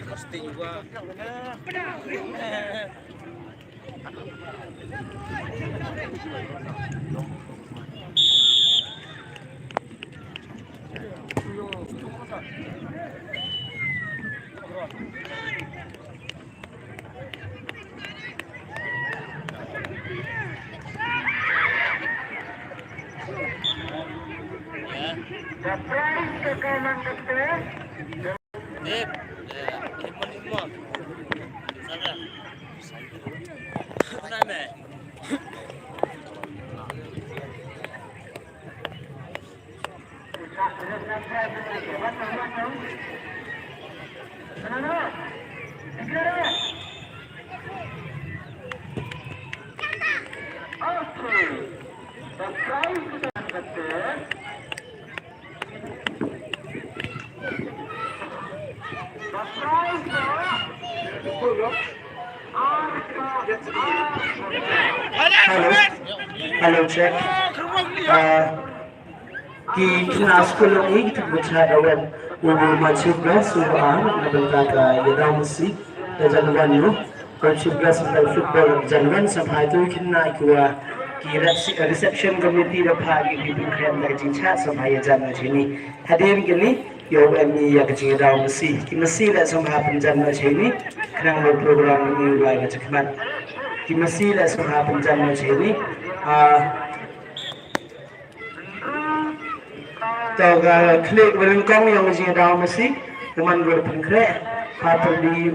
Pasti juga. Hello, check. Di kelas sekolah ini kita bercakap dengan macam belas orang nampaknya yang mesti jalan yo. Macam belas orang football jalan sampai tu kita ikut di reception committee dapat di bukan lagi chat sampai jalan sini. Hadir gini yo ini yang kecil dah mesti lah sampai penjalan sini. Kerana program ini mulai macam di mesti lah sampai penjalan sini. Tahu klik berengkang yang mesti dah mesti teman berpengkret apa di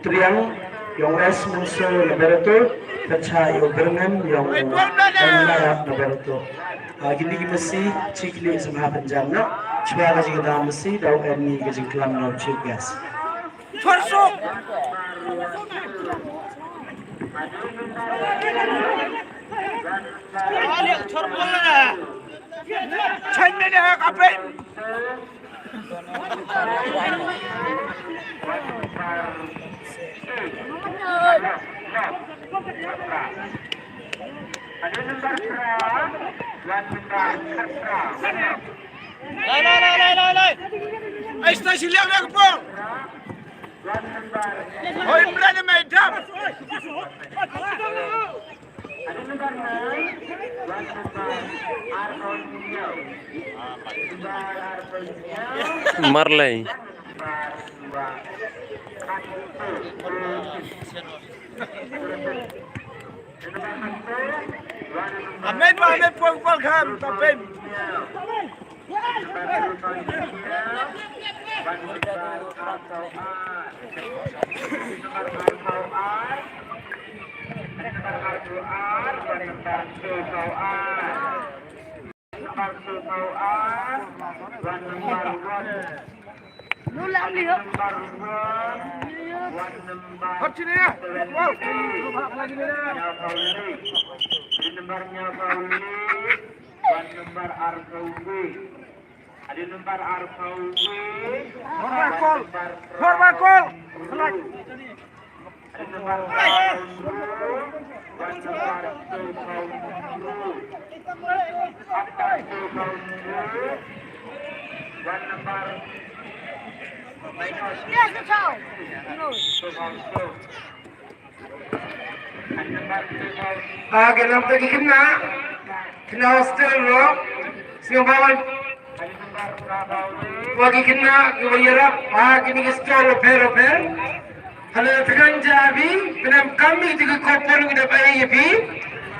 triang yang es musuh leberator percaya yang berenam yang berenam leberator. Gini mesti cikli semua penjana cuma kerja dah mesti tahu ini kerja kelam nak cik gas. Masuk. Alik terpol lah. Channel dah kapen. Lai. Aista silang dah kapong. Oi, berani medam. Marley. Ahmed puang kam tapin. Nulang lihat. Hot sini ya. Wow. Lagi ni. Nomornya Pauli. Nomor Arfaudi. Ada nomor Arfaudi. Horbakol. Selagi. Ada nomor Ganap lagi kena hostel lo, siapa wagi kena kebayarap, kini stol per. Halo tekan jabi, kenam kami juga kopor kita pakai yapi,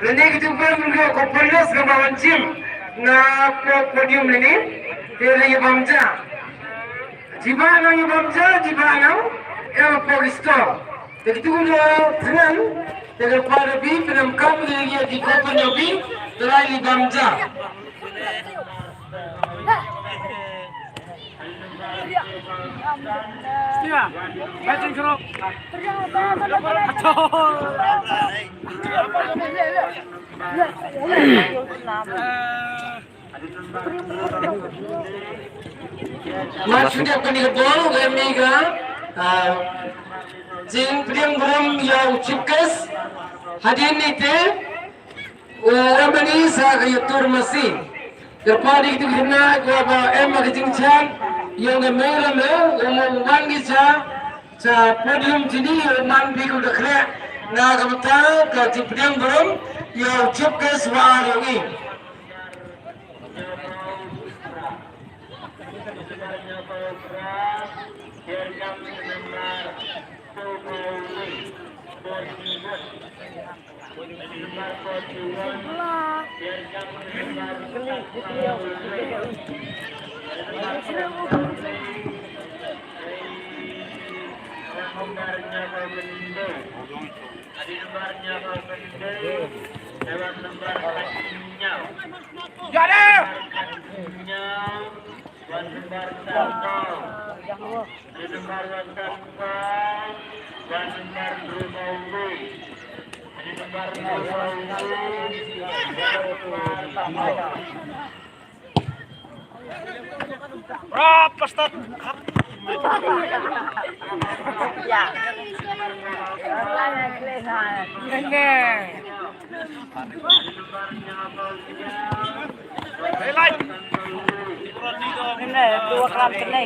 lene kita juga kopor lo sekarang wancim, na podium ini, dia yang bangsa, jibana yang bangsa, jibana, pogistol, jadi tu juga tekan. Dengan para bi, dengan kami yang di kota Nabi, telah bangsa. Setia, baca kerok. Maksudnya kan ini bol, kami kan. Jing priang beram yang cikas hadirin itu orang ini saya yatur masih terpadi itu kena gua emak jingchan yang merah wangi podium sini man biku dekre na kamta ke jing priang beram yang cikas wangi berapa start? Ya. Ini dua kelam kena.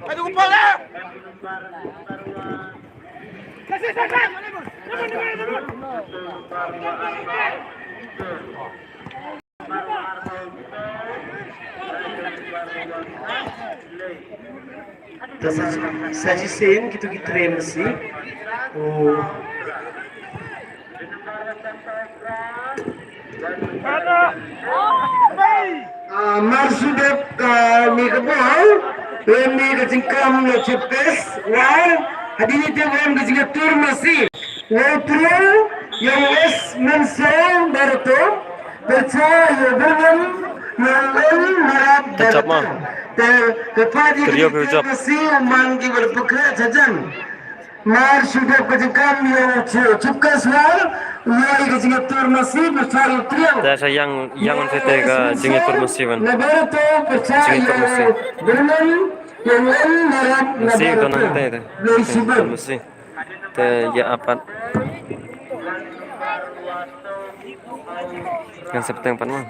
Aduh kepala. Kasih saja. Sajisin gitu masih. Oh. Maksudnya mikabal, ini kecingkam cepes, wal, hadirin yang kecingkatur masih, waktu yang es mensel bertu, percaya dengan yang harap bertu, terpadi kita masih manggi berpekerja jajan. Mar sudah kecingkam yang cepes wal. Saya yang kita ke jingitur musiban. Jingitur musi. Musi itu nanti itu. Jingitur musi. Te ya apa? Yang seperti yang mana?